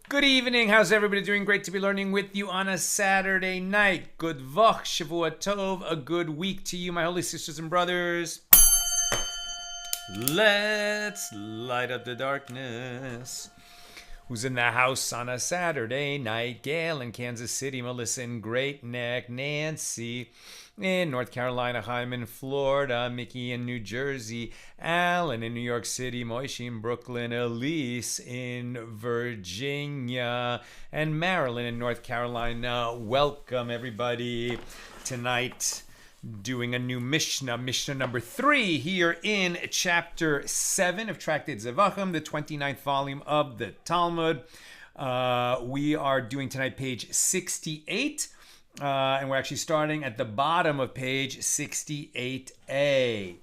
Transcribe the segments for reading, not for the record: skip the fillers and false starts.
Good evening. How's everybody doing? Great to be learning with you on a Saturday night. Good vach, Shavua Tov, a good week to you, my holy sisters and brothers. Let's light up the darkness. Who's in the house on a Saturday night? Gail in Kansas City, Melissa in Great Neck, Nancy in North Carolina, Chaim in Florida, Mickey in New Jersey, Alan in New York City, Moishi in Brooklyn, Elise in Virginia, and Marilyn in North Carolina. Welcome, everybody. Tonight, doing a new Mishna, Mishna number 3, here in chapter 7 of Tractate Zevachim, the 29th volume of the Talmud. We are doing tonight page 68. And we're actually starting at the bottom of page 68a.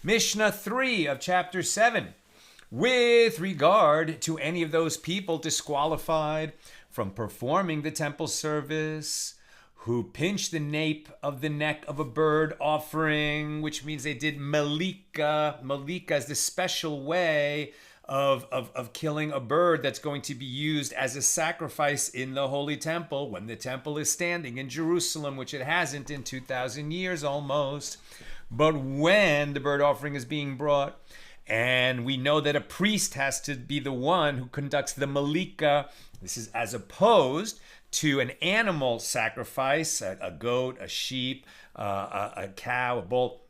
Mishnah 3 of chapter 7. With regard to any of those people disqualified from performing the temple service, who pinched the nape of the neck of a bird offering, which means they did malika. Malika is the special way of killing a bird that's going to be used as a sacrifice in the Holy Temple when the temple is standing in Jerusalem, which it hasn't in 2,000 years almost. But when the bird offering is being brought, and we know that a priest has to be the one who conducts the malika, this is as opposed to an animal sacrifice, a goat, a sheep, a cow, a bull,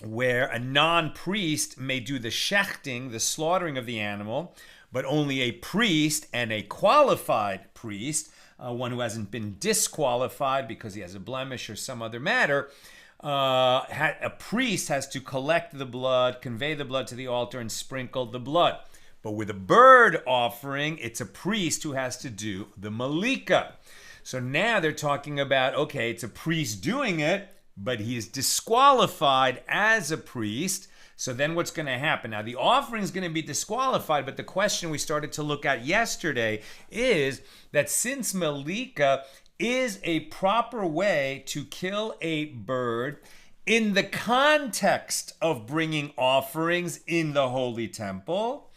where a non-priest may do the shechting, the slaughtering of the animal, but only a priest and a qualified priest, one who hasn't been disqualified because he has a blemish or some other matter, a priest has to collect the blood, convey the blood to the altar, and sprinkle the blood. But with a bird offering, it's a priest who has to do the malika. So now they're talking about, okay, it's a priest doing it, but he is disqualified as a priest. So then what's going to happen? Now, the offering is going to be disqualified, but the question we started to look at yesterday is that since melika is a proper way to kill a bird in the context of bringing offerings in the Holy Temple,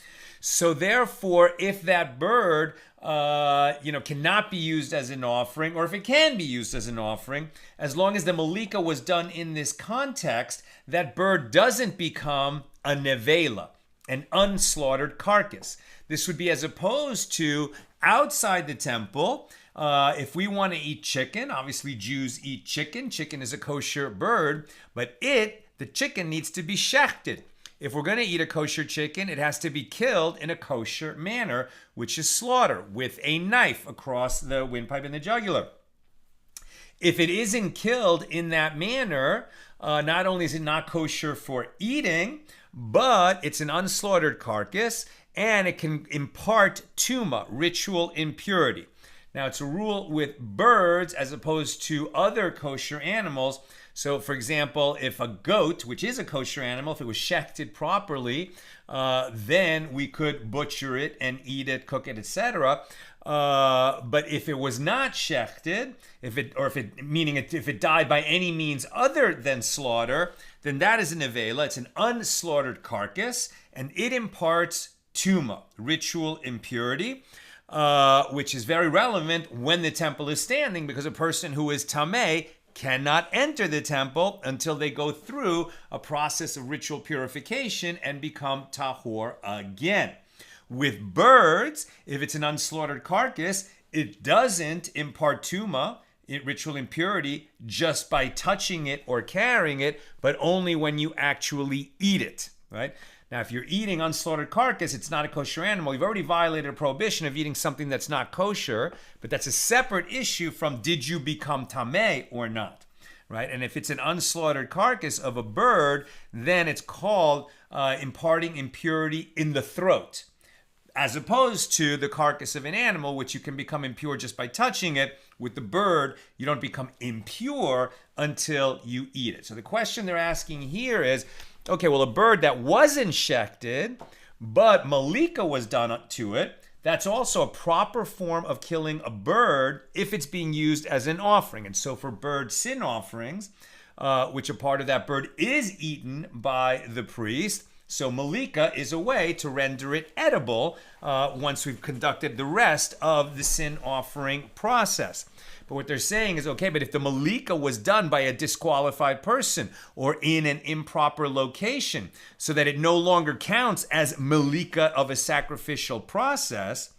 so therefore, if that bird cannot be used as an offering, or if it can be used as an offering, as long as the malika was done in this context, that bird doesn't become a neveila, an unslaughtered carcass. This would be as opposed to outside the temple. If we want to eat chicken, obviously Jews eat chicken. Chicken is a kosher bird, but the chicken needs to be shechted. If we're going to eat a kosher chicken, it has to be killed in a kosher manner, which is slaughter, with a knife across the windpipe and the jugular. If it isn't killed in that manner, not only is it not kosher for eating, but it's an unslaughtered carcass, and it can impart tuma, ritual impurity. Now, it's a rule with birds as opposed to other kosher animals. So, for example, if a goat, which is a kosher animal, if it was shechted properly, then we could butcher it and eat it, cook it, etc. But if it was not shechted, if it died by any means other than slaughter, then that is a neveila. It's an unslaughtered carcass, and it imparts tuma, ritual impurity, which is very relevant when the temple is standing, because a person who is tameh cannot enter the temple until they go through a process of ritual purification and become tahor again. With birds, if it's an unslaughtered carcass, it doesn't impart tuma, ritual impurity, just by touching it or carrying it, but only when you actually eat it, right? Now, if you're eating unslaughtered carcass, it's not a kosher animal. You've already violated a prohibition of eating something that's not kosher, but that's a separate issue from did you become tameh or not, right? And if it's an unslaughtered carcass of a bird, then it's called imparting impurity in the throat, as opposed to the carcass of an animal, which you can become impure just by touching it. With the bird, you don't become impure until you eat it. So the question they're asking here is, okay, well, a bird that wasn't shechted, but malika was done to it, that's also a proper form of killing a bird if it's being used as an offering. And so for bird sin offerings, which a part of that bird is eaten by the priest, so malika is a way to render it edible once we've conducted the rest of the sin offering process. But what they're saying is, okay, but if the malika was done by a disqualified person or in an improper location so that it no longer counts as malika of a sacrificial process,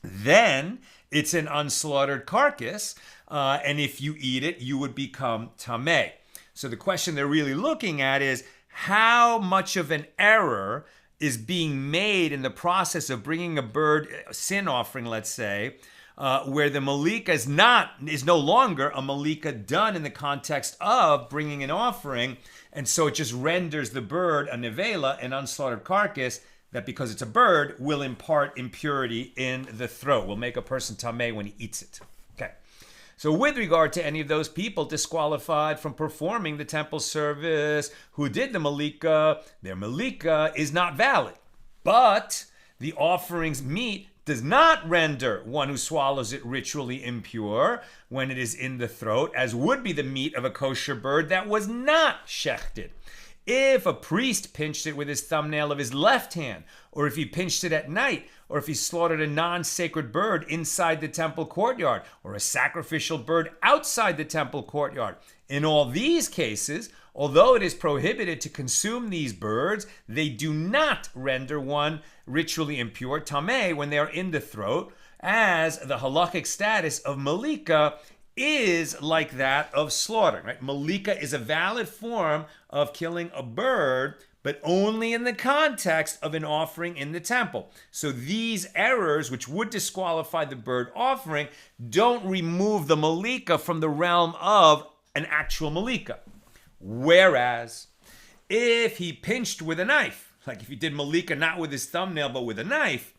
then it's an unslaughtered carcass, and if you eat it, you would become tameh. So the question they're really looking at is, how much of an error is being made in the process of bringing a bird, a sin offering, let's say, where the malika is no longer a malika done in the context of bringing an offering, and so it just renders the bird a neveila, an unslaughtered carcass, that because it's a bird will impart impurity in the throat, will make a person tameh when he eats it. Okay. So with regard to any of those people disqualified from performing the temple service who did the malika, their malika is not valid. But the offering's meat does not render one who swallows it ritually impure when it is in the throat, as would be the meat of a kosher bird that was not shechted. If a priest pinched it with his thumbnail of his left hand, or if he pinched it at night, or if he slaughtered a non-sacred bird inside the temple courtyard, or a sacrificial bird outside the temple courtyard. In all these cases, although it is prohibited to consume these birds, they do not render one ritually impure, tameh, when they are in the throat, as the halakhic status of malika is like that of slaughtering, right? Malika is a valid form of killing a bird, but only in the context of an offering in the temple. So these errors, which would disqualify the bird offering, don't remove the malika from the realm of an actual malika. Whereas, if he pinched with a knife, like if he did malika not with his thumbnail but with a knife,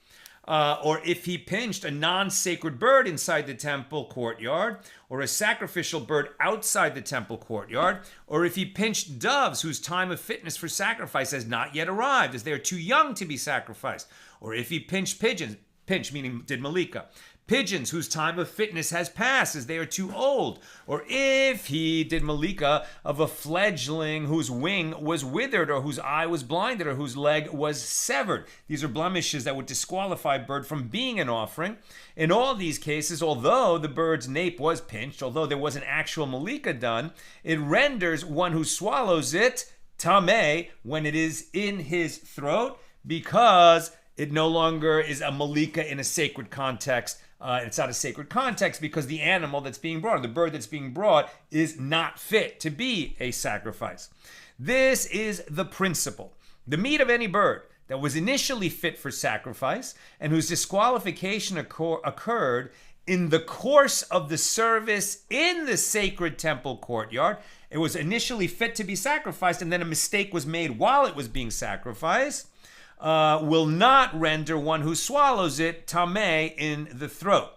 or if he pinched a non-sacred bird inside the temple courtyard, or a sacrificial bird outside the temple courtyard, or if he pinched doves whose time of fitness for sacrifice has not yet arrived, as they are too young to be sacrificed, or if he pinched pigeons, pinch meaning did malika, pigeons whose time of fitness has passed as they are too old, or if he did malika of a fledgling whose wing was withered, or whose eye was blinded, or whose leg was severed. These are blemishes that would disqualify a bird from being an offering. In all these cases, although the bird's nape was pinched, although there was an actual malika done, it renders one who swallows it tameh when it is in his throat, because it no longer is a malika in a sacred context. It's not a sacred context because the animal that's being brought, or the bird that's being brought, is not fit to be a sacrifice. This is the principle. The meat of any bird that was initially fit for sacrifice and whose disqualification occurred in the course of the service in the sacred temple courtyard. It was initially fit to be sacrificed, and then a mistake was made while it was being sacrificed. Will not render one who swallows it tameh in the throat.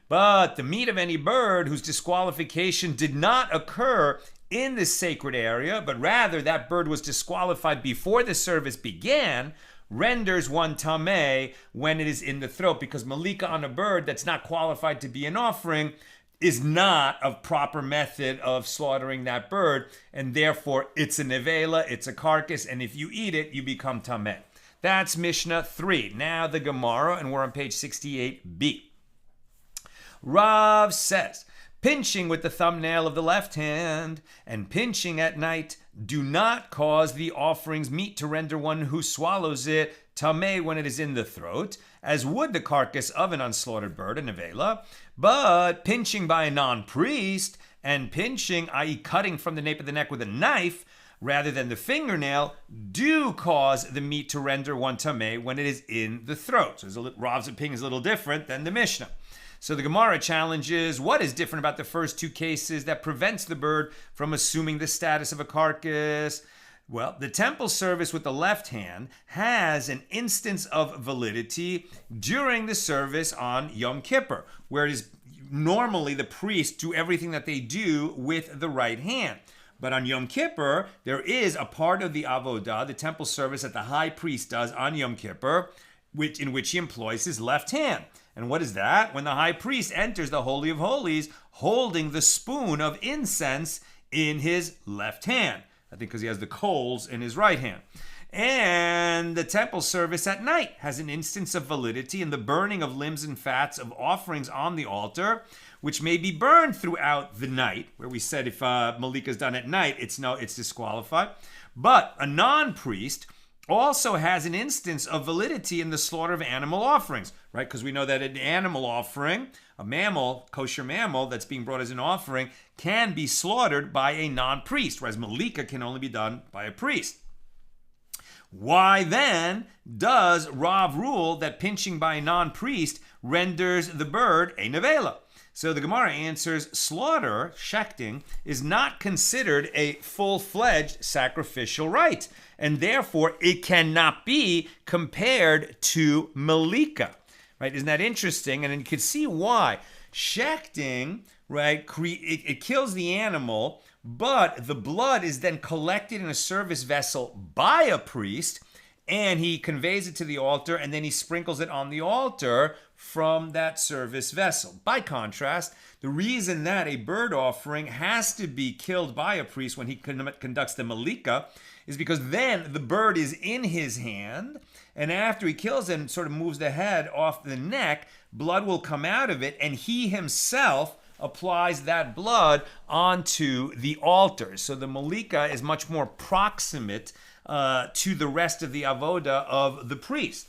But the meat of any bird whose disqualification did not occur in the sacred area, but rather that bird was disqualified before the service began, renders one tameh when it is in the throat, because malika on a bird that's not qualified to be an offering is not a proper method of slaughtering that bird, and therefore it's a neveila, it's a carcass, and if you eat it, you become tameh. That's Mishnah 3. Now the Gemara, and we're on page 68b. Rav says, pinching with the thumbnail of the left hand and pinching at night do not cause the offering's meat to render one who swallows it tameh when it is in the throat, as would the carcass of an unslaughtered bird, a neveila. But pinching by a non-priest and pinching, i.e. cutting from the nape of the neck with a knife, rather than the fingernail, do cause the meat to render one tameh when it is in the throat. So Rav's opinion is a little different than the Mishnah. So the Gemara challenges what is different about the first two cases that prevents the bird from assuming the status of a carcass. Well, the temple service with the left hand has an instance of validity during the service on Yom Kippur, where it is normally the priests do everything that they do with the right hand. But on Yom Kippur, there is a part of the avodah, the temple service that the high priest does on Yom Kippur, in which he employs his left hand. And what is that? When the high priest enters the Holy of Holies holding the spoon of incense in his left hand. I think because he has the coals in his right hand. And the temple service at night has an instance of validity in the burning of limbs and fats of offerings on the altar, which may be burned throughout the night, where we said if malika is done at night, it's disqualified. But a non-priest also has an instance of validity in the slaughter of animal offerings, right? Because we know that an animal offering, a mammal, kosher mammal that's being brought as an offering, can be slaughtered by a non-priest, whereas malika can only be done by a priest. Why then does Rav rule that pinching by a non-priest renders the bird a neveila? So the Gemara answers, slaughter, schechting, is not considered a full-fledged sacrificial rite, and therefore it cannot be compared to malika. Right? Isn't that interesting? And then you can see why. Schechting, right, it kills the animal, but the blood is then collected in a service vessel by a priest, and he conveys it to the altar, and then he sprinkles it on the altar from that service vessel. By contrast, the reason that a bird offering has to be killed by a priest when he conducts the malika is because then the bird is in his hand, and after he kills it and sort of moves the head off the neck, blood will come out of it, and he himself applies that blood onto the altar. So the malika is much more proximate to the rest of the avoda of the priest.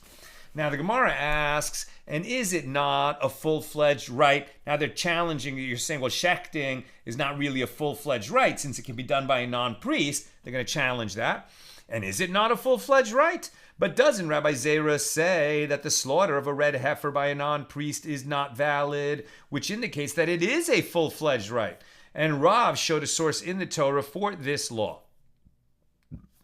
Now the Gemara asks, and is it not a full-fledged rite? Now they're challenging you. You're saying, well, schechting is not really a full-fledged rite since it can be done by a non-priest. They're going to challenge that. And is it not a full-fledged rite? But doesn't Rabbi Zera say that the slaughter of a red heifer by a non-priest is not valid, which indicates that it is a full-fledged rite? And Rav showed a source in the Torah for this law.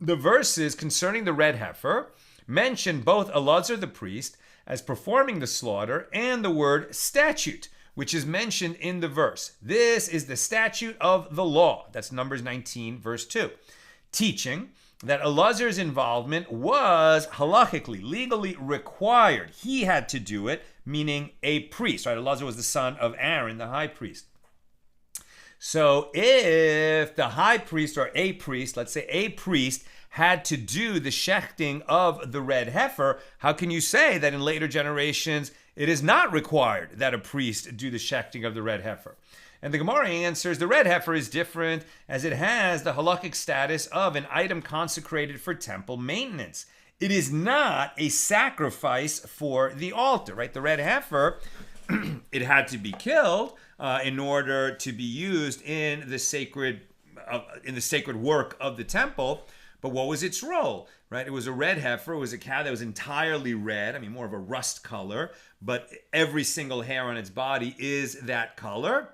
The verses concerning the red heifer mention both Elazar the priest as performing the slaughter and the word statute, which is mentioned in the verse. This is the statute of the law. That's Numbers 19, verse 2. Teaching that Elazar's involvement was halachically, legally required. He had to do it, meaning a priest, right? Elazar was the son of Aaron, the high priest. So if the high priest or a priest, let's say a priest, had to do the shechting of the red heifer, how can you say that in later generations it is not required that a priest do the shechting of the red heifer? And the Gemara answers, the red heifer is different as it has the halakhic status of an item consecrated for temple maintenance. It is not a sacrifice for the altar, right? The red heifer, it had to be killed in order to be used in the sacred work of the temple. But what was its role, right? It was a red heifer. It was a cow that was entirely red. I mean, more of a rust color. But every single hair on its body is that color.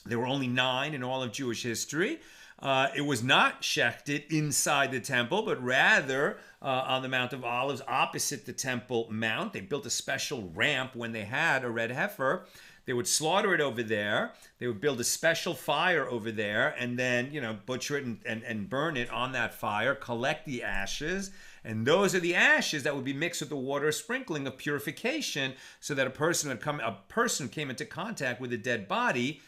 There were only 9 in all of Jewish history. It was not shechted inside the temple, but rather on the Mount of Olives opposite the Temple Mount. They built a special ramp when they had a red heifer. They would slaughter it over there. They would build a special fire over there and then, butcher it and burn it on that fire, collect the ashes. And those are the ashes that would be mixed with the water sprinkling of purification, so that a person who came into contact with a dead body,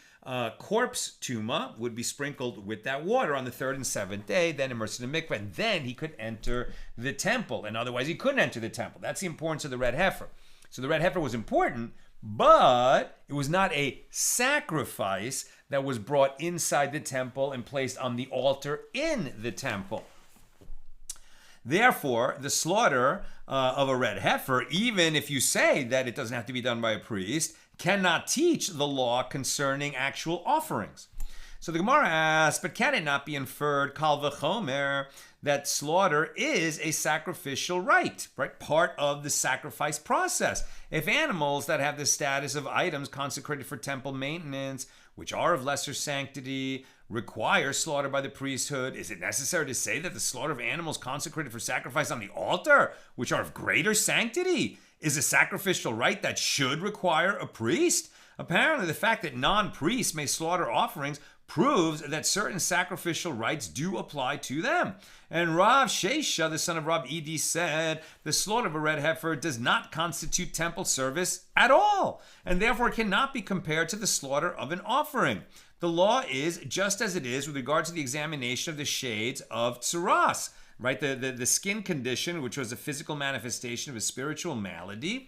corpse tuma, would be sprinkled with that water on the third and seventh day, then immersed in the mikveh, and then he could enter the temple. And otherwise he couldn't enter the temple. That's the importance of the red heifer. So the red heifer was important, but it was not a sacrifice that was brought inside the temple and placed on the altar in the temple. Therefore, the slaughter of a red heifer, even if you say that it doesn't have to be done by a priest, cannot teach the law concerning actual offerings. So the Gemara asks, but can it not be inferred, kal v'chomer, that slaughter is a sacrificial rite, right? Part of the sacrifice process. If animals that have the status of items consecrated for temple maintenance, which are of lesser sanctity, require slaughter by the priesthood, is it necessary to say that the slaughter of animals consecrated for sacrifice on the altar, which are of greater sanctity, is a sacrificial rite that should require a priest? Apparently, the fact that non-priests may slaughter offerings proves that certain sacrificial rites do apply to them. And Rav Shesha, the son of Rav Edi, said the slaughter of a red heifer does not constitute temple service at all, and therefore cannot be compared to the slaughter of an offering. The law is just as it is with regard to the examination of the shades of tsuras, right? The skin condition, which was a physical manifestation of a spiritual malady,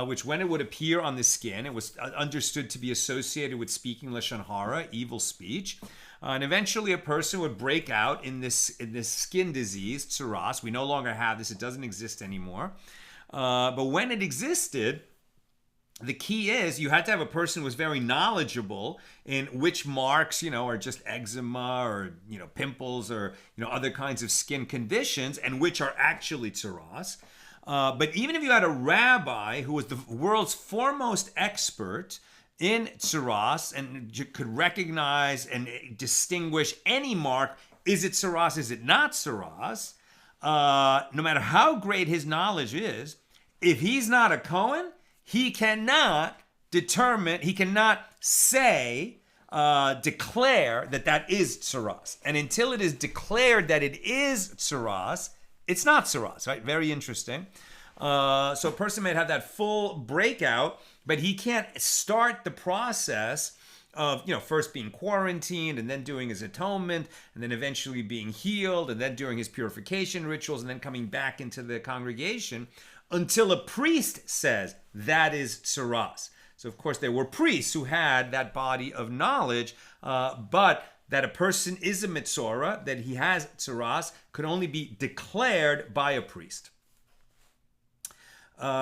which when it would appear on the skin, it was understood to be associated with speaking lashon hara, evil speech. And eventually a person would break out in this skin disease, tsuras. We no longer have this. It doesn't exist anymore. But when it existed, the key is you had to have a person who was very knowledgeable in which marks, are just eczema or, pimples or, other kinds of skin conditions, and which are actually tsuras. But even if you had a rabbi who was the world's foremost expert in tsuras and could recognize and distinguish any mark, is it tsuras, is it not tsuras, no matter how great his knowledge is, if he's not a Kohen, he cannot determine, he cannot say, declare that is tsuras. And until it is declared that it is tsuras, it's not tsuras, right? Very interesting. So a person may have that full breakout, but he can't start the process of, first being quarantined and then doing his atonement and then eventually being healed and then doing his purification rituals and then coming back into the congregation until a priest says that is tsuras. So of course there were priests who had that body of knowledge, but that a person is a mitzora, that he has tsuras, could only be declared by a priest. Right.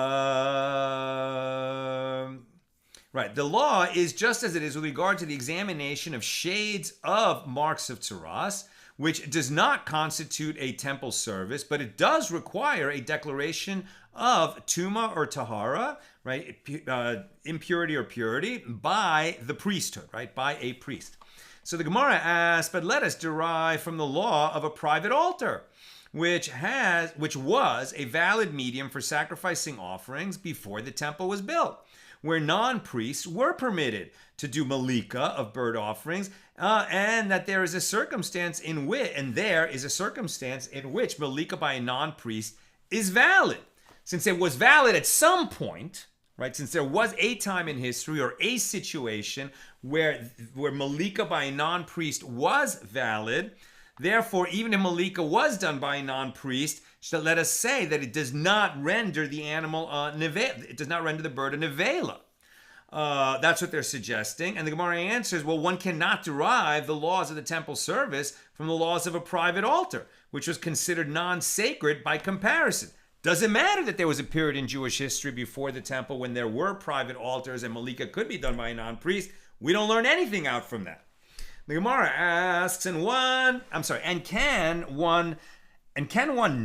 The law is just as it is with regard to the examination of shades of marks of tsuras, which does not constitute a temple service, but it does require a declaration of tuma or tahara, right, impurity or purity, by the priesthood, right, by a priest. So the Gemara asks, but let us derive from the law of a private altar, which was a valid medium for sacrificing offerings before the temple was built, where non-priests were permitted to do malika of burnt offerings, and that there is a circumstance in which, malika by a non-priest is valid. Since it was valid at some point, right? Since there was a time in history or a situation where malika by a non-priest was valid, therefore, even if malika was done by a non-priest, let us say that it does not render the animal neveila. It does not render the bird a neveila. That's what they're suggesting. And the Gemara answers, well, one cannot derive the laws of the temple service from the laws of a private altar, which was considered non-sacred by comparison. Doesn't matter that there was a period in Jewish history before the temple when there were private altars and malika could be done by a non-priest. We don't learn anything out from that. The Gemara asks, can one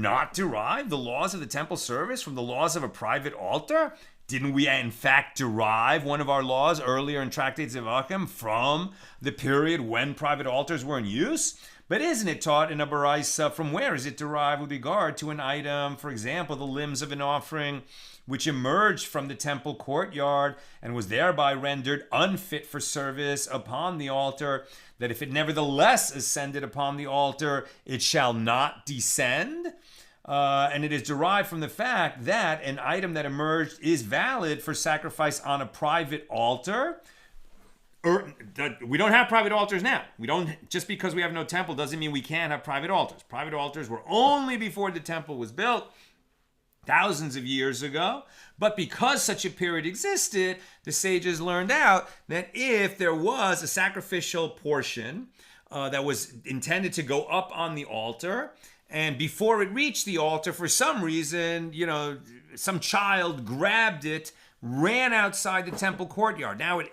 not derive the laws of the temple service from the laws of a private altar? Didn't we in fact derive one of our laws earlier in Tractate Zevachim from the period when private altars were in use? But isn't it taught in a baraisa? From where is it derived with regard to an item, for example, the limbs of an offering, which emerged from the temple courtyard and was thereby rendered unfit for service upon the altar, that if it nevertheless ascended upon the altar, it shall not descend? And it is derived from the fact that an item that emerged is valid for sacrifice on a private altar. We don't have private altars now. We don't, just because we have no temple doesn't mean we can't have private altars. Private altars were only before the temple was built, thousands of years ago. But because such a period existed, the sages learned out that if there was a sacrificial portion that was intended to go up on the altar, and before it reached the altar, for some reason, some child grabbed it, ran outside the temple courtyard. Now it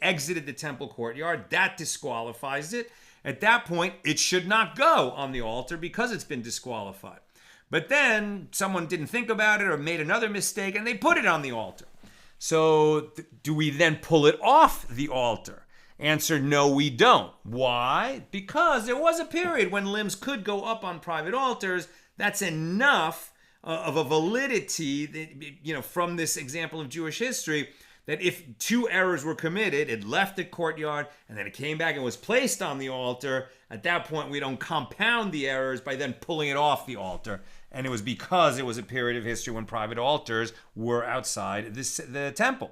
exited the temple courtyard. That disqualifies it. At that point, it should not go on the altar because it's been disqualified. But then someone didn't think about it or made another mistake and they put it on the altar. So do we then pull it off the altar? Answer, no, we don't. Why? Because there was a period when limbs could go up on private altars. That's enough of a validity that, from this example of Jewish history, that if two errors were committed, it left the courtyard and then it came back and was placed on the altar. At that point, we don't compound the errors by then pulling it off the altar. And it was because it was a period of history when private altars were outside the temple.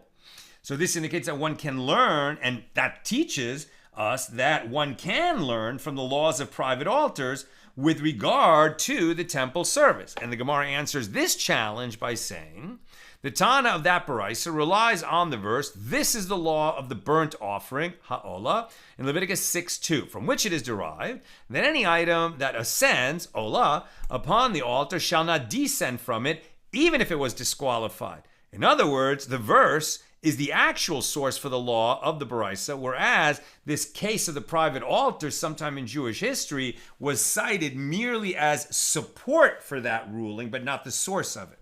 So this indicates that one can learn, and that teaches us that one can learn from the laws of private altars with regard to the temple service. And the Gemara answers this challenge by saying, the Tana of that baraisa relies on the verse, this is the law of the burnt offering, ha'olah, in Leviticus 6:2, from which it is derived that any item that ascends, olah, upon the altar shall not descend from it, even if it was disqualified. In other words, the verse is the actual source for the law of the baraisa, whereas this case of the private altar sometime in Jewish history was cited merely as support for that ruling, but not the source of it.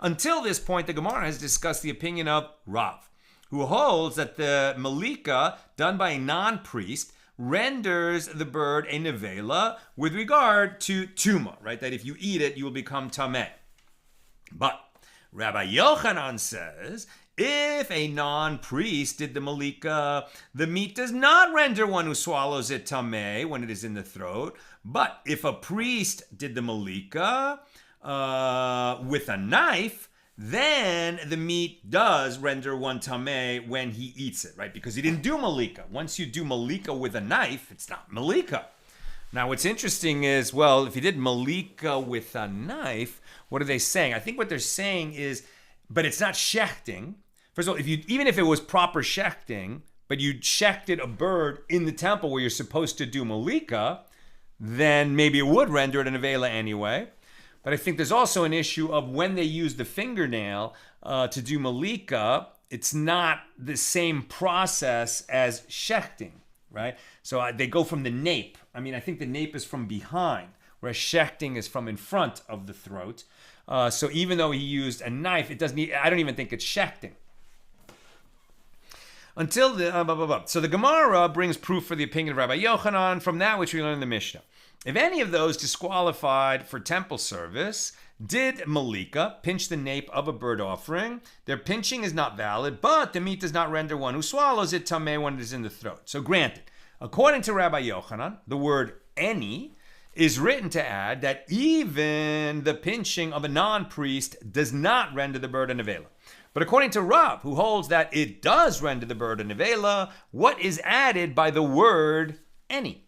Until this point, the Gemara has discussed the opinion of Rav, who holds that the malika done by a non-priest renders the bird a neveila with regard to tuma, right? That if you eat it, you will become tameh. But Rabbi Yochanan says, if a non-priest did the malika, the meat does not render one who swallows it tameh when it is in the throat. But if a priest did the malika with a knife, then the meat does render one tameh when he eats it, right? Because he didn't do malika. Once you do malika with a knife, it's not malika. Now, what's interesting is, well, if you did malika with a knife, what are they saying? I think what they're saying is, but it's not schechting. First of all, even if it was proper schechting, but you shechted a bird in the temple where you're supposed to do malika, then maybe it would render it a neveila anyway. But I think there's also an issue of when they use the fingernail to do malika, it's not the same process as shechting, right? So they go from the nape. I think the nape is from behind, whereas shechting is from in front of the throat. So even though he used a knife, I don't even think it's shechting. So the Gemara brings proof for the opinion of Rabbi Yochanan from that which we learn in the Mishna. If any of those disqualified for temple service did malika, pinch the nape of a bird offering, their pinching is not valid, but the meat does not render one who swallows it tameh when it is in the throat. So granted, according to Rabbi Yochanan, the word any is written to add that even the pinching of a non-priest does not render the bird a neveila. But according to Rav, who holds that it does render the bird a neveila, what is added by the word any?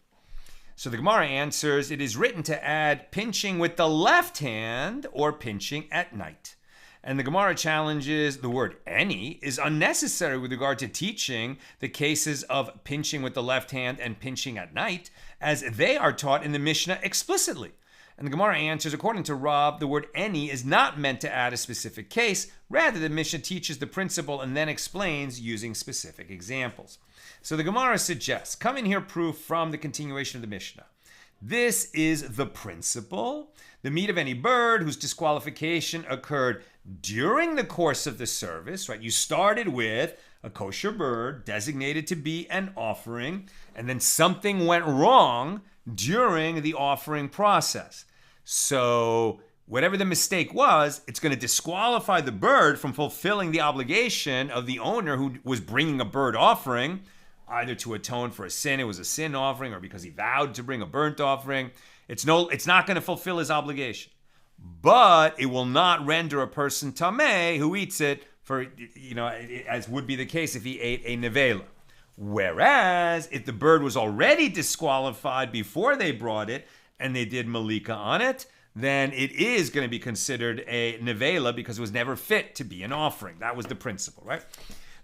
So the Gemara answers, it is written to add pinching with the left hand or pinching at night. And the Gemara challenges the word any is unnecessary with regard to teaching the cases of pinching with the left hand and pinching at night, as they are taught in the Mishna explicitly. And the Gemara answers, according to Rav, the word any is not meant to add a specific case. Rather, the Mishnah teaches the principle and then explains using specific examples. So the Gemara suggests, come in here proof from the continuation of the Mishnah. This is the principle. The meat of any bird whose disqualification occurred during the course of the service, right? You started with a kosher bird designated to be an offering, and then something went wrong during the offering process. So whatever the mistake was, it's going to disqualify the bird from fulfilling the obligation of the owner who was bringing a bird offering, either to atone for a sin, it was a sin offering, or because he vowed to bring a burnt offering. It's not going to fulfill his obligation. But it will not render a person tameh who eats it, for, as would be the case if he ate a neveila. Whereas if the bird was already disqualified before they brought it and they did malika on it, then it is going to be considered a neveila because it was never fit to be an offering. That was the principle, right?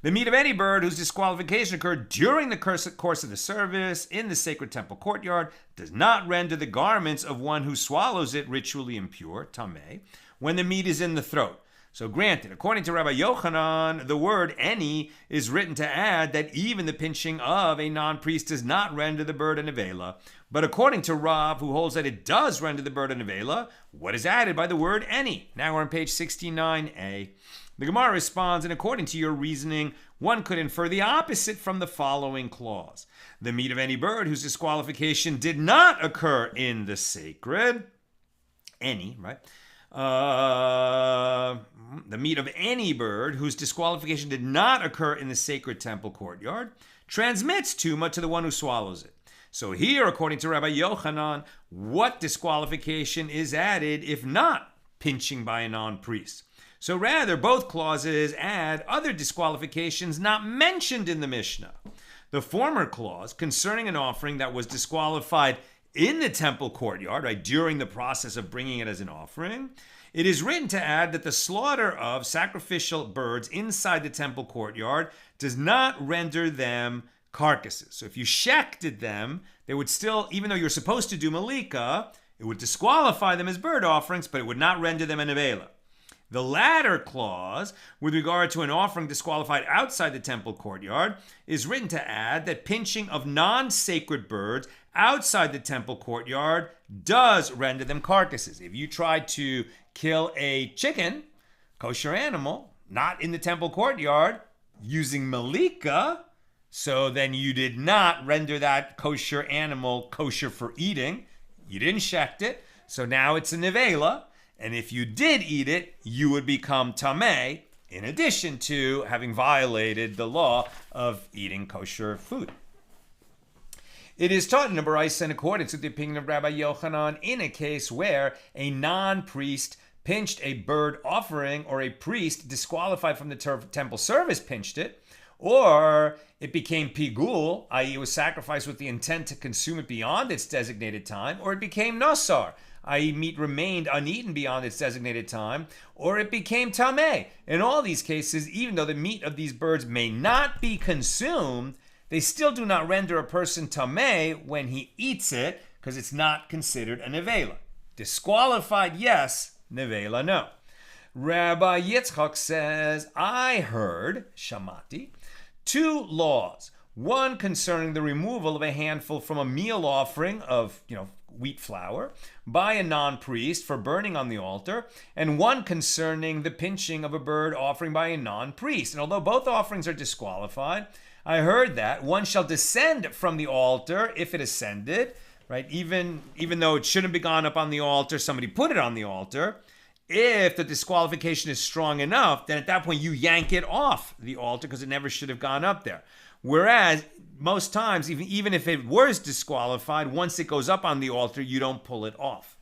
The meat of any bird whose disqualification occurred during the course of the service in the sacred temple courtyard does not render the garments of one who swallows it ritually impure, tameh, when the meat is in the throat. So granted, according to Rabbi Yochanan, the word any is written to add that even the pinching of a non-priest does not render the bird a neveila. But according to Rav, who holds that it does render the bird a neveila, what is added by the word any? Now we're on page 69a. The Gemara responds, and according to your reasoning, one could infer the opposite from the following clause. The meat of any bird whose disqualification did not occur in the sacred, any, right? The meat of any bird whose disqualification did not occur in the sacred temple courtyard transmits tuma to the one who swallows it. So here, according to Rabbi Yochanan, what disqualification is added if not pinching by a non-priest? So rather, both clauses add other disqualifications not mentioned in the Mishnah. The former clause concerning an offering that was disqualified in the temple courtyard, right, during the process of bringing it as an offering, it is written to add that the slaughter of sacrificial birds inside the temple courtyard does not render them carcasses. So if you shechted them, they would still, even though you're supposed to do malika, it would disqualify them as bird offerings, but it would not render them a neveila. The latter clause, with regard to an offering disqualified outside the temple courtyard, is written to add that pinching of non-sacred birds outside the temple courtyard does render them carcasses. If you tried to kill a chicken, kosher animal, not in the temple courtyard, using malika, so then you did not render that kosher animal kosher for eating. You didn't shecht it, so now it's a neveila. And if you did eat it, you would become tameh, in addition to having violated the law of eating kosher food. It is taught in a baraisa in accordance with the opinion of Rabbi Yochanan in a case where a non-priest pinched a bird offering, or a priest disqualified from the temple service pinched it, or it became pigul, i.e. it was sacrificed with the intent to consume it beyond its designated time, or it became nosar, i.e. meat remained uneaten beyond its designated time, or it became tameh. In all these cases, even though the meat of these birds may not be consumed, they still do not render a person tameh when he eats it, because it's not considered a neveila. Disqualified, yes. Neveila, no. Rabbi Yitzchak says, I heard, shamati, two laws. One concerning the removal of a handful from a meal offering of, wheat flour by a non-priest for burning on the altar, and one concerning the pinching of a bird offering by a non-priest. And although both offerings are disqualified, I heard that one shall descend from the altar if it ascended, right? Even though it shouldn't be gone up on the altar, somebody put it on the altar. If the disqualification is strong enough, then at that point you yank it off the altar because it never should have gone up there. Whereas most times, even if it was disqualified, once it goes up on the altar, you don't pull it off.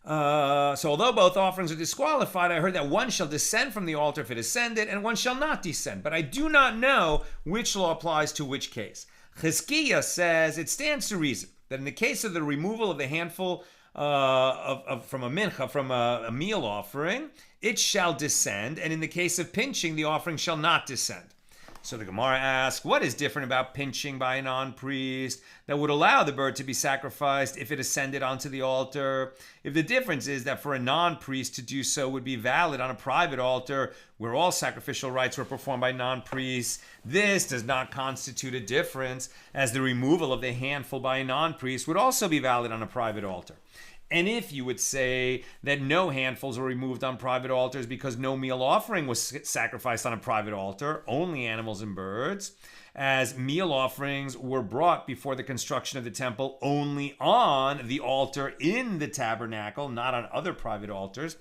So although both offerings are disqualified, I heard that one shall descend from the altar if it ascended, and one shall not descend. But I do not know which law applies to which case. Chizkiah says it stands to reason that in the case of the removal of the handful from a mincha, from a meal offering, it shall descend, and in the case of pinching, the offering shall not descend. So the Gemara asks, what is different about pinching by a non-priest that would allow the bird to be sacrificed if it ascended onto the altar? If the difference is that for a non-priest to do so would be valid on a private altar where all sacrificial rites were performed by non-priests, this does not constitute a difference, as the removal of the handful by a non-priest would also be valid on a private altar. And if you would say that no handfuls were removed on private altars because no meal offering was sacrificed on a private altar, only animals and birds, as meal offerings were brought before the construction of the temple only on the altar in the tabernacle, not on other private altars,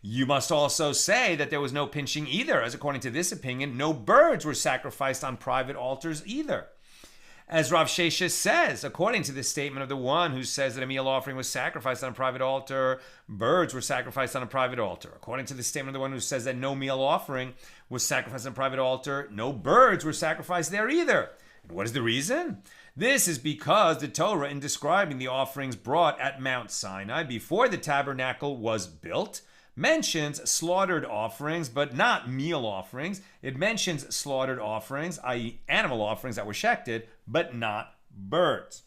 you must also say that there was no pinching either, as according to this opinion, no birds were sacrificed on private altars either. As Rav Sheshes says, according to this statement of the one who says that a meal offering was sacrificed on a private altar, birds were sacrificed on a private altar. According to the statement of the one who says that no meal offering was sacrificed on a private altar, no birds were sacrificed there either. And what is the reason? This is because the Torah, in describing the offerings brought at Mount Sinai before the tabernacle was built, mentions slaughtered offerings, but not meal offerings. It mentions slaughtered offerings, i.e. animal offerings that were shechted, but not birds.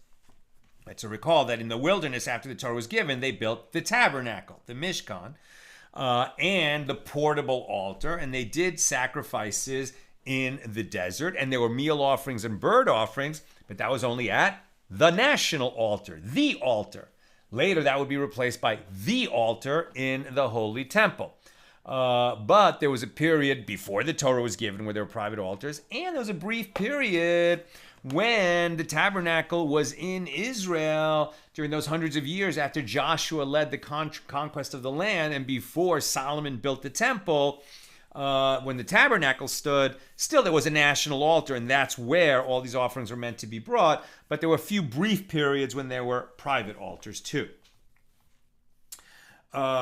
Let's recall that in the wilderness, after the Torah was given, they built the tabernacle, the Mishkan, and the portable altar, and they did sacrifices in the desert, and there were meal offerings and bird offerings, but that was only at the national altar, the altar. Later, that would be replaced by the altar in the Holy Temple. But there was a period before the Torah was given where there were private altars, and there was a brief period when the tabernacle was in Israel during those hundreds of years after Joshua led the conquest of the land and before Solomon built the temple. When the tabernacle stood, still there was a national altar, and that's where all these offerings were meant to be brought. But there were a few brief periods when there were private altars too. Rather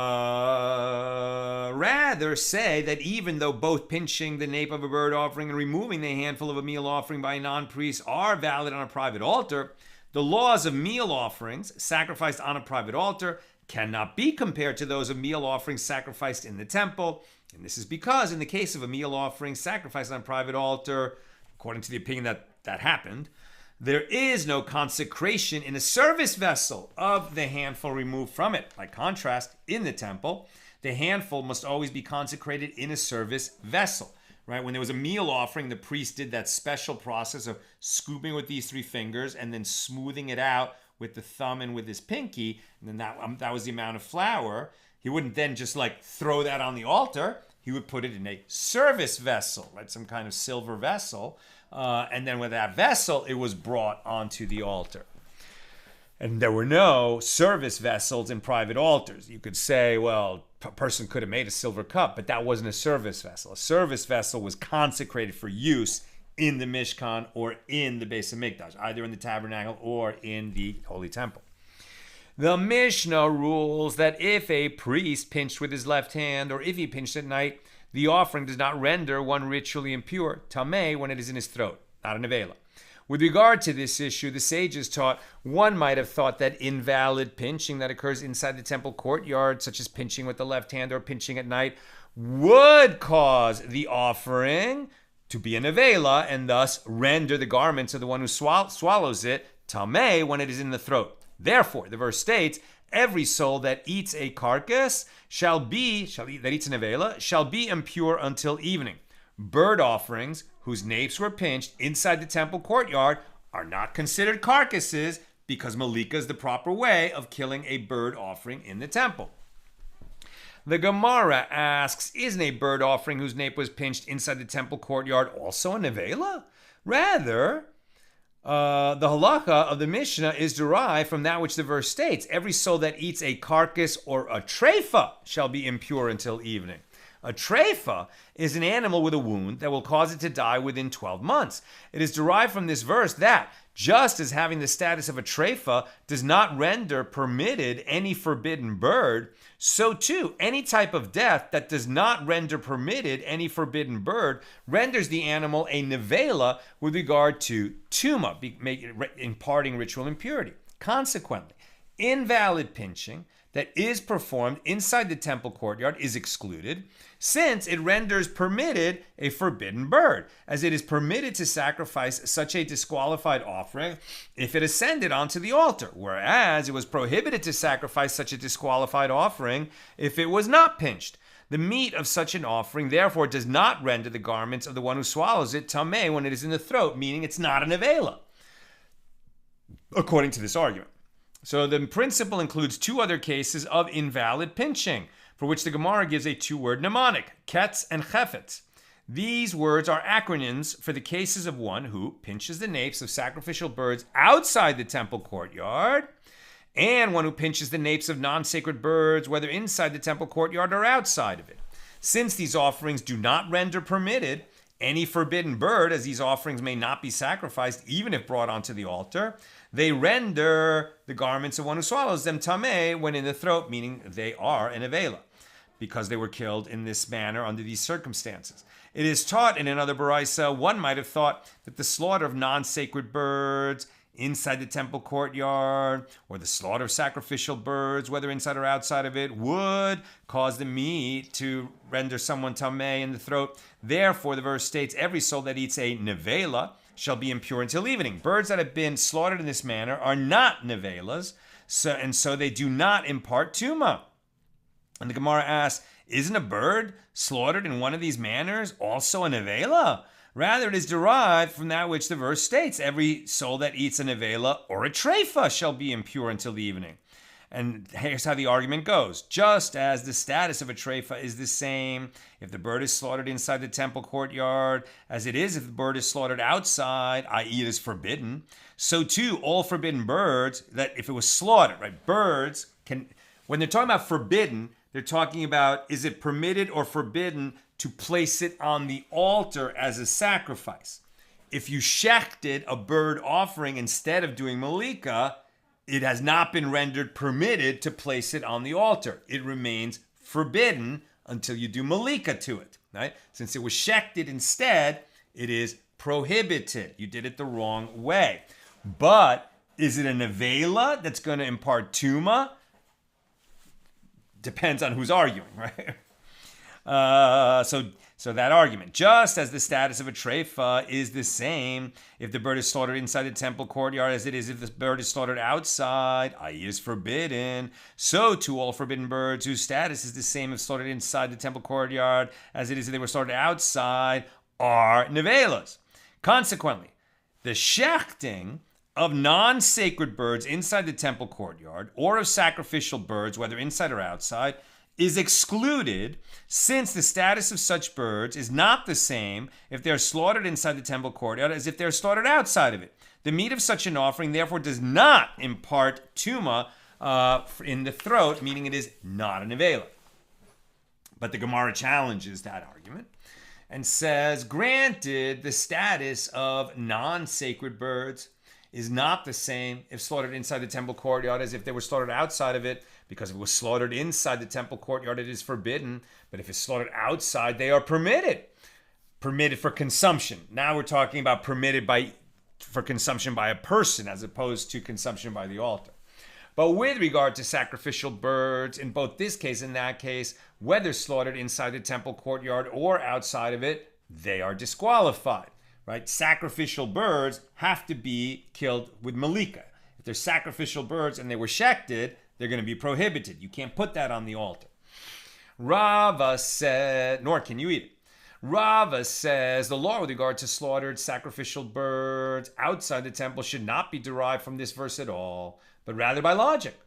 say that even though both pinching the nape of a bird offering and removing the handful of a meal offering by a non-priest are valid on a private altar, the laws of meal offerings sacrificed on a private altar cannot be compared to those of meal offerings sacrificed in the temple. And this is because in the case of a meal offering sacrificed on a private altar, according to the opinion that happened, there is no consecration in a service vessel of the handful removed from it. By contrast, in the temple, the handful must always be consecrated in a service vessel. Right? When there was a meal offering, the priest did that special process of scooping with these three fingers and then smoothing it out with the thumb and with his pinky, and then that was the amount of flour. He wouldn't then just throw that on the altar. He would put it in a service vessel, right? Some kind of silver vessel. And then with that vessel, it was brought onto the altar. And there were no service vessels in private altars. You could say, well, a person could have made a silver cup, but that wasn't a service vessel. A service vessel was consecrated for use in the Mishkan or in the Beis HaMikdash, either in the tabernacle or in the Holy Temple. The Mishnah rules that if a priest pinched with his left hand, or if he pinched at night, the offering does not render one ritually impure, tameh, when it is in his throat, not a neveila. With regard to this issue, the sages taught one might have thought that invalid pinching that occurs inside the temple courtyard, such as pinching with the left hand or pinching at night, would cause the offering to be a neveila and thus render the garments of the one who swallows it tameh when it is in the throat. Therefore, the verse states, every soul that eats a carcass that eats a neveila, shall be impure until evening. Bird offerings whose napes were pinched inside the temple courtyard are not considered carcasses because malika is the proper way of killing a bird offering in the temple. The Gemara asks, isn't a bird offering whose nape was pinched inside the temple courtyard also a neveila? Rather, the halacha of the Mishnah is derived from that which the verse states. Every soul that eats a carcass or a treifa shall be impure until evening. A treifa is an animal with a wound that will cause it to die within 12 months. It is derived from this verse that, just as having the status of a treifa does not render permitted any forbidden bird, so too, any type of death that does not render permitted any forbidden bird renders the animal a neveila with regard to tuma, imparting ritual impurity. Consequently, invalid pinching that is performed inside the temple courtyard is excluded, since it renders permitted a forbidden bird, as it is permitted to sacrifice such a disqualified offering if it ascended onto the altar, whereas it was prohibited to sacrifice such a disqualified offering if it was not pinched. The meat of such an offering therefore does not render the garments of the one who swallows it tameh when it is in the throat, meaning it's not a neveila, according to this argument. So the principle includes two other cases of invalid pinching, for which the Gemara gives a two-word mnemonic, ketz and chefet. These words are acronyms for the cases of one who pinches the napes of sacrificial birds outside the temple courtyard, and one who pinches the napes of non-sacred birds, whether inside the temple courtyard or outside of it. Since these offerings do not render permitted any forbidden bird, as these offerings may not be sacrificed even if brought onto the altar, they render the garments of one who swallows them tameh when in the throat, meaning they are a neveila, because they were killed in this manner under these circumstances. It is taught in another baraisa, one might have thought that the slaughter of non-sacred birds inside the temple courtyard, or the slaughter of sacrificial birds, whether inside or outside of it, would cause the meat to render someone tameh in the throat. Therefore, the verse states, every soul that eats a neveila shall be impure until evening. Birds that have been slaughtered in this manner are not neveilas, so they do not impart tuma. And the Gemara asks, isn't a bird slaughtered in one of these manners also a neveila? Rather, it is derived from that which the verse states, every soul that eats a neveila or a treifa shall be impure until the evening. And here's how the argument goes. Just as the status of a treifa is the same if the bird is slaughtered inside the temple courtyard as it is if the bird is slaughtered outside, i.e. it is forbidden, so too all forbidden birds, that if it was slaughtered, right? Birds can, when they're talking about forbidden, they're talking about, is it permitted or forbidden to place it on the altar as a sacrifice? If you shechted a bird offering instead of doing malika, it has not been rendered permitted to place it on the altar. It remains forbidden until you do malika to it, right? Since it was shechted instead, it is prohibited. You did it the wrong way. But is it a neveila that's going to impart tuma? Depends on who's arguing, right? So that argument, just as the status of a treifa is the same if the bird is slaughtered inside the temple courtyard as it is if the bird is slaughtered outside, i.e. is forbidden, so too all forbidden birds whose status is the same if slaughtered inside the temple courtyard as it is if they were slaughtered outside are neveilas. Consequently, the schechting of non-sacred birds inside the temple courtyard or of sacrificial birds, whether inside or outside, is excluded since the status of such birds is not the same if they are slaughtered inside the temple courtyard as if they are slaughtered outside of it. The meat of such an offering therefore does not impart tuma in the throat, meaning it is not a neveila. But the Gemara challenges that argument and says, granted, the status of non-sacred birds is not the same if slaughtered inside the temple courtyard as if they were slaughtered outside of it, because if it was slaughtered inside the temple courtyard, it is forbidden. But if it's slaughtered outside, they are permitted. Permitted for consumption. Now we're talking about permitted for consumption by a person as opposed to consumption by the altar. But with regard to sacrificial birds, in both this case and that case, whether slaughtered inside the temple courtyard or outside of it, they are disqualified. Right? Sacrificial birds have to be killed with malika. If they're sacrificial birds and they were shechted, they're going to be prohibited. You can't put that on the altar. Rava said, nor can you eat it. Rava says the law with regard to slaughtered sacrificial birds outside the temple should not be derived from this verse at all, but rather by logic.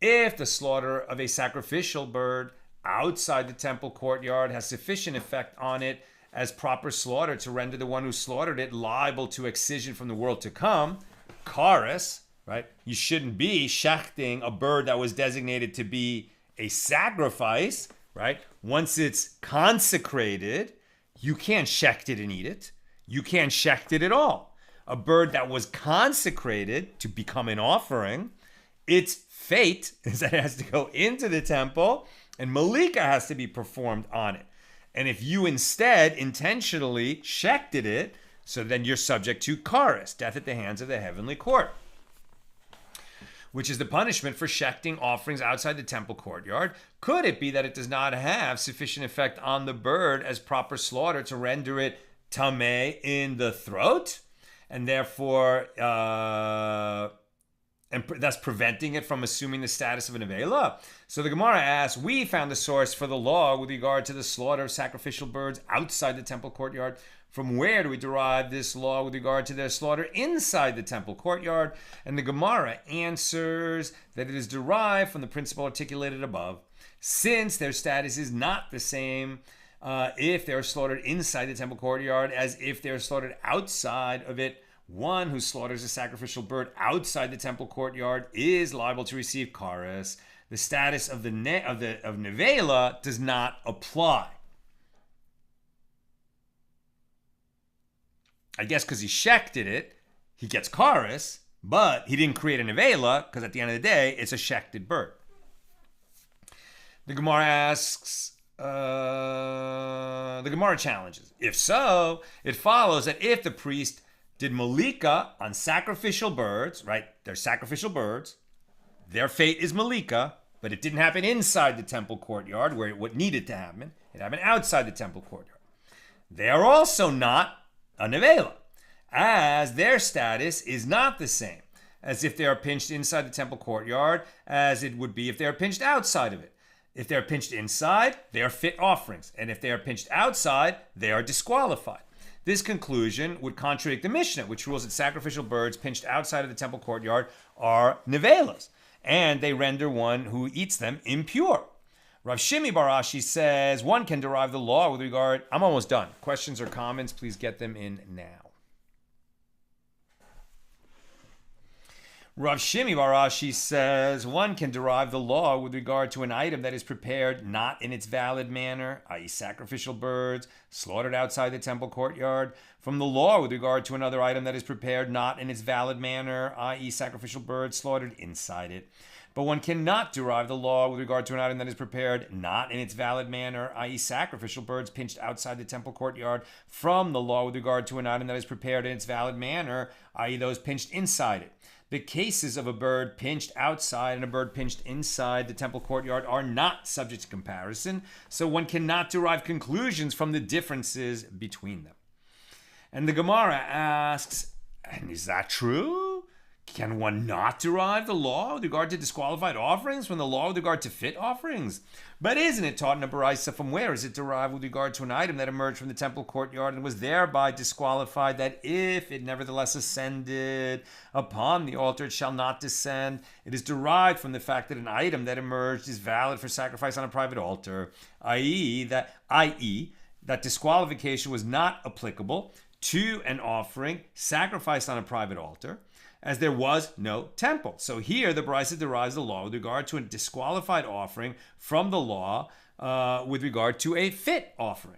If the slaughter of a sacrificial bird outside the temple courtyard has sufficient effect on it as proper slaughter to render the one who slaughtered it liable to excision from the world to come, carcass, right? You shouldn't be shechting a bird that was designated to be a sacrifice, right? Once it's consecrated, you can't shecht it and eat it. You can't shecht it at all. A bird that was consecrated to become an offering, its fate is that it has to go into the temple and malika has to be performed on it. And if you instead intentionally shechted it, so then you're subject to carcass, death at the hands of the heavenly court, which is the punishment for shechting offerings outside the temple courtyard. Could it be that it does not have sufficient effect on the bird as proper slaughter to render it tameh in the throat? And therefore, and thus preventing it from assuming the status of a neveila? So the Gemara asks, we found the source for the law with regard to the slaughter of sacrificial birds outside the temple courtyard. From where do we derive this law with regard to their slaughter inside the temple courtyard? And the Gemara answers that it is derived from the principle articulated above, since their status is not the same if they are slaughtered inside the temple courtyard as if they are slaughtered outside of it. One who slaughters a sacrificial bird outside the temple courtyard is liable to receive carcass. The status of neveila does not apply. I guess because he shechted it, he gets carcass, but he didn't create a neveila because at the end of the day, it's a shechted bird. The Gemara asks, the Gemara challenges. If so, it follows that if the priest did malika on sacrificial birds, right? They're sacrificial birds. Their fate is malika, but it didn't happen inside the temple courtyard where what needed to happen. It happened outside the temple courtyard. They are also not a neveila, as their status is not the same as if they are pinched inside the temple courtyard as it would be if they are pinched outside of it. If they are pinched inside, they are fit offerings, and if they are pinched outside, they are disqualified. This conclusion would contradict the Mishna, which rules that sacrificial birds pinched outside of the temple courtyard are neveilas, and they render one who eats them impure. Rav Shimi bar Ashi says one can derive the law with regard... I'm almost done. Questions or comments, please get them in now. Rav Shimi bar Ashi says one can derive the law with regard to an item that is prepared not in its valid manner, i.e. sacrificial birds slaughtered outside the temple courtyard, from the law with regard to another item that is prepared not in its valid manner, i.e. sacrificial birds slaughtered inside it. But one cannot derive the law with regard to an item that is prepared not in its valid manner, i.e. sacrificial birds pinched outside the temple courtyard, from the law with regard to an item that is prepared in its valid manner, i.e. those pinched inside it. The cases of a bird pinched outside and a bird pinched inside the temple courtyard are not subject to comparison, so one cannot derive conclusions from the differences between them. And the Gemara asks, and is that true? Can one not derive the law with regard to disqualified offerings from the law with regard to fit offerings? But isn't it taught in a baraisa? From where is it derived with regard to an item that emerged from the temple courtyard and was thereby disqualified, that if it nevertheless ascended upon the altar, it shall not descend? It is derived from the fact that an item that emerged is valid for sacrifice on a private altar, i.e. that disqualification was not applicable to an offering sacrificed on a private altar, as there was no temple. So here the Baraisa derives the law with regard to a disqualified offering from the law with regard to a fit offering.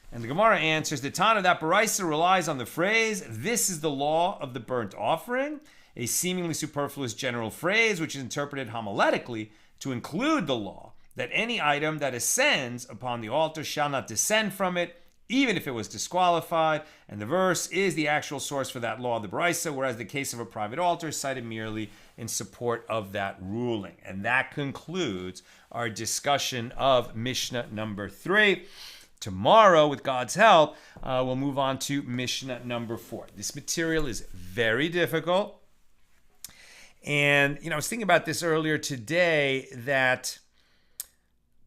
And the Gemara answers, the Tana, that Baraisa relies on the phrase, this is the law of the burnt offering, a seemingly superfluous general phrase which is interpreted homiletically to include the law that any item that ascends upon the altar shall not descend from it, even if it was disqualified, and the verse is the actual source for that law of the Baraisa, whereas the case of a private altar is cited merely in support of that ruling. And that concludes our discussion of Mishnah number 3. Tomorrow, with God's help, we'll move on to Mishnah number 4. This material is very difficult. And, I was thinking about this earlier today that,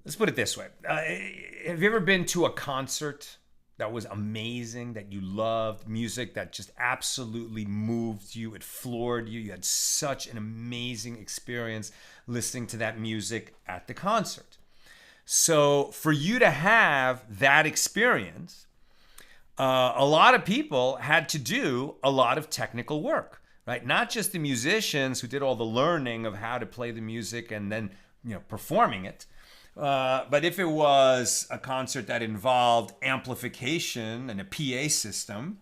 let's put it this way. Have you ever been to a concert that was amazing, that you loved, music that just absolutely moved you, it floored you, you had such an amazing experience listening to that music at the concert? So for you to have that experience, a lot of people had to do a lot of technical work, right? Not just the musicians who did all the learning of how to play the music and then, performing it. But if it was a concert that involved amplification and a PA system,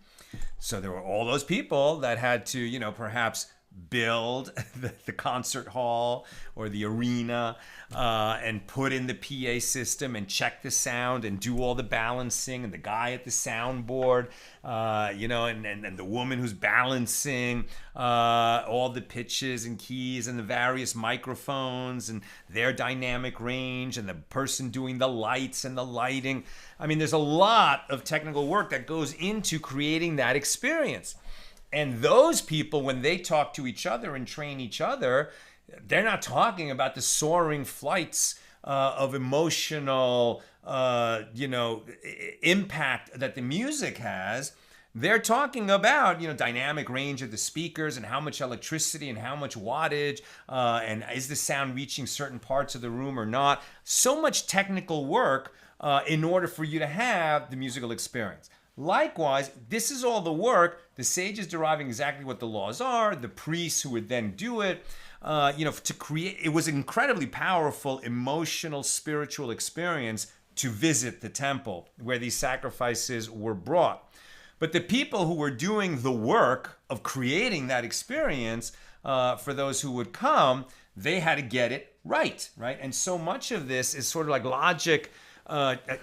so there were all those people that had to, perhaps build the concert hall or the arena and put in the PA system and check the sound and do all the balancing, and the guy at the soundboard, and the woman who's balancing all the pitches and keys and the various microphones and their dynamic range, and the person doing the lights and the lighting. I mean, there's a lot of technical work that goes into creating that experience. And those people, when they talk to each other and train each other, they're not talking about the soaring flights of emotional, impact that the music has. They're talking about, dynamic range of the speakers and how much electricity and how much wattage, and is the sound reaching certain parts of the room or not. So much technical work in order for you to have the musical experience. Likewise, this is all the work. The sage is deriving exactly what the laws are. The priests who would then do it, to create. It was an incredibly powerful, emotional, spiritual experience to visit the temple where these sacrifices were brought. But the people who were doing the work of creating that experience for those who would come, they had to get it right? And so much of this is sort of like logic,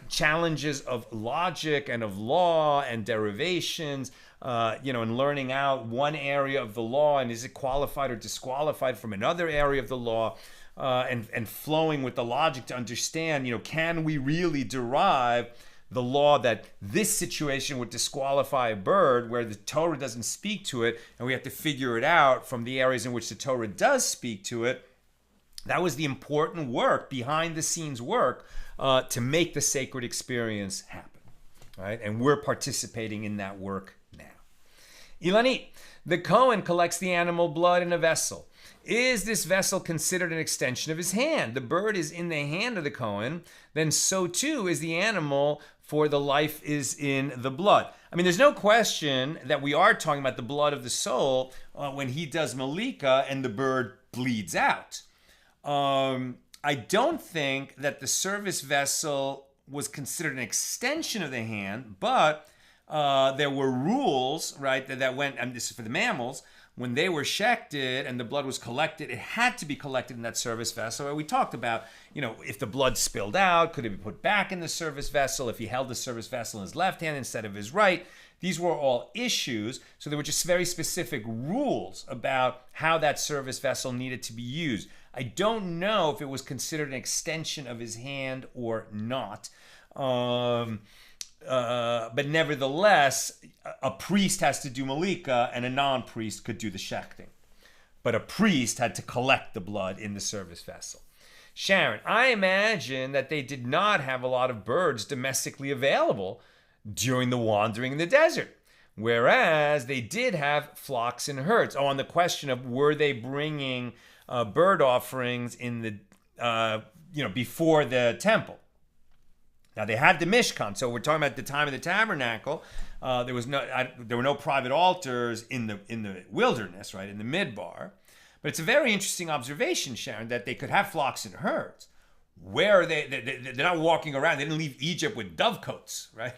challenges of logic and of law and derivations, and learning out one area of the law and is it qualified or disqualified from another area of the law, and flowing with the logic to understand, can we really derive the law that this situation would disqualify a bird where the Torah doesn't speak to it, and we have to figure it out from the areas in which the Torah does speak to it. That was the important work, behind the scenes work, to make the sacred experience happen, right? And we're participating in that work now. Ilanit, the Kohen collects the animal blood in a vessel. Is this vessel considered an extension of his hand? The bird is in the hand of the Kohen, then so too is the animal, for the life is in the blood. I mean, there's no question that we are talking about the blood of the soul when he does malika and the bird bleeds out. I don't think that the service vessel was considered an extension of the hand, but there were rules, right, that went, and this is for the mammals, when they were shechted and the blood was collected, it had to be collected in that service vessel. We talked about, if the blood spilled out, could it be put back in the service vessel? If he held the service vessel in his left hand instead of his right? These were all issues. So there were just very specific rules about how that service vessel needed to be used. I don't know if it was considered an extension of his hand or not. But nevertheless, a priest has to do malika and a non-priest could do the schechting. But a priest had to collect the blood in the service vessel. Sharon, I imagine that they did not have a lot of birds domestically available during the wandering in the desert, whereas they did have flocks and herds. On the question of were they bringing bird offerings in the before the temple. Now they had the Mishkan, so we're talking about the time of the tabernacle. There were no private altars in the wilderness, right, in the midbar. But it's a very interesting observation, Sharon, that they could have flocks and herds. Where are they? They're not walking around. They didn't leave Egypt with dovecotes, right?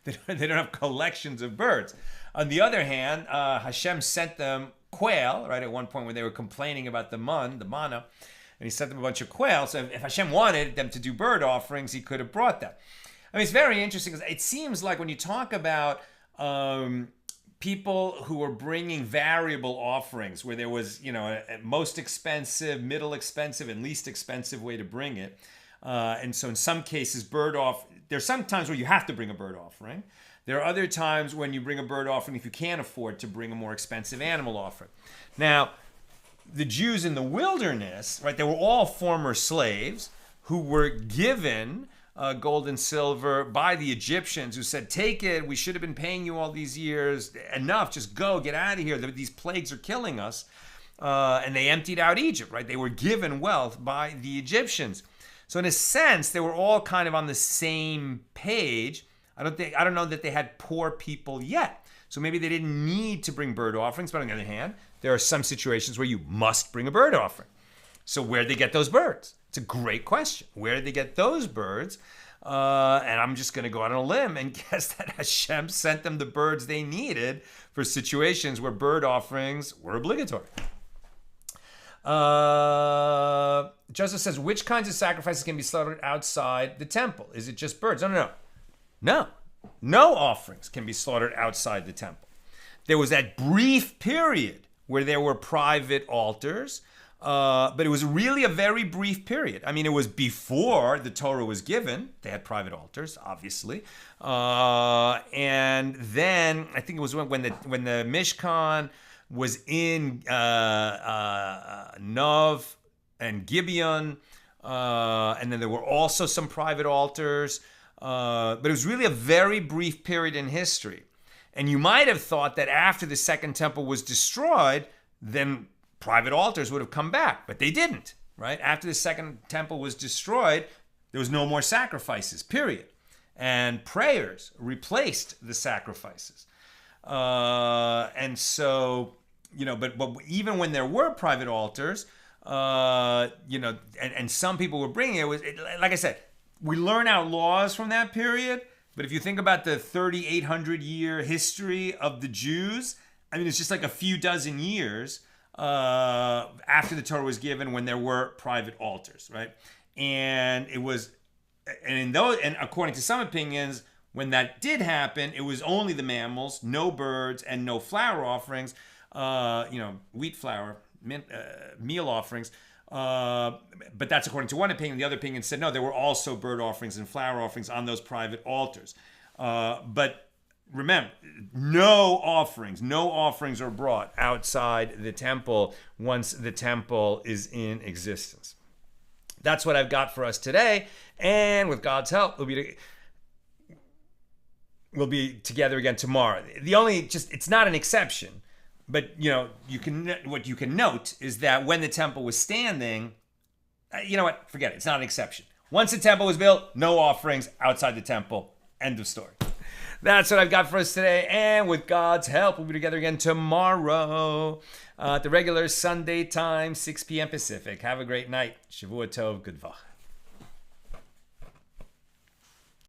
They don't have collections of birds. On the other hand, Hashem sent them quail, right? At one point when they were complaining about the manna, and he sent them a bunch of quail. So if Hashem wanted them to do bird offerings, he could have brought that. I mean, it's very interesting because it seems like when you talk about people who were bringing variable offerings, where there was, a most expensive, middle expensive, and least expensive way to bring it. And so in some cases, there's some times where you have to bring a bird offering. There are other times when you bring a bird offering if you can't afford to bring a more expensive animal offering. Now, the Jews in the wilderness, right, they were all former slaves who were given gold and silver by the Egyptians, who said, take it, we should have been paying you all these years, enough, just go, get out of here, these plagues are killing us. And they emptied out Egypt, right? They were given wealth by the Egyptians. So in a sense, they were all kind of on the same page. I don't know that they had poor people yet. So maybe they didn't need to bring bird offerings, but on the other hand, there are some situations where you must bring a bird offering. So where'd they get those birds? It's a great question. Where did they get those birds? And I'm just going to go out on a limb and guess that Hashem sent them the birds they needed for situations where bird offerings were obligatory. Joseph says, which kinds of sacrifices can be slaughtered outside the temple? Is it just birds? No. No offerings can be slaughtered outside the temple. There was that brief period where there were private altars, But it was really a very brief period. I mean, it was before the Torah was given. They had private altars, obviously. And then I think it was when the Mishkan was in Nov and Gibeon. And then there were also some private altars. But it was really a very brief period in history. And you might have thought that after the second temple was destroyed, then private altars would have come back, but they didn't, right? After the second temple was destroyed, there was no more sacrifices, period. And prayers replaced the sacrifices. And so, but even when there were private altars, and some people were bringing it, like I said, we learn our laws from that period, but if you think about the 3,800 year history of the Jews, I mean, it's just like a few dozen years after the Torah was given when there were private altars, right? And according to some opinions, when that did happen, it was only the mammals, no birds, and no flour offerings, wheat flour, meal offerings. But that's according to one opinion. The other opinion said, no, there were also bird offerings and flour offerings on those private altars. But remember, no offerings are brought outside the temple once the temple is in existence. That's what I've got for us today. And with God's help, we'll be together again tomorrow. It's not an exception, but what you can note is that when the temple was standing, forget it. It's not an exception. Once the temple was built, no offerings outside the temple. End of story. That's what I've got for us today. And with God's help, we'll be together again tomorrow at the regular Sunday time, 6 p.m. Pacific. Have a great night. Shavua Tov. Good Vach.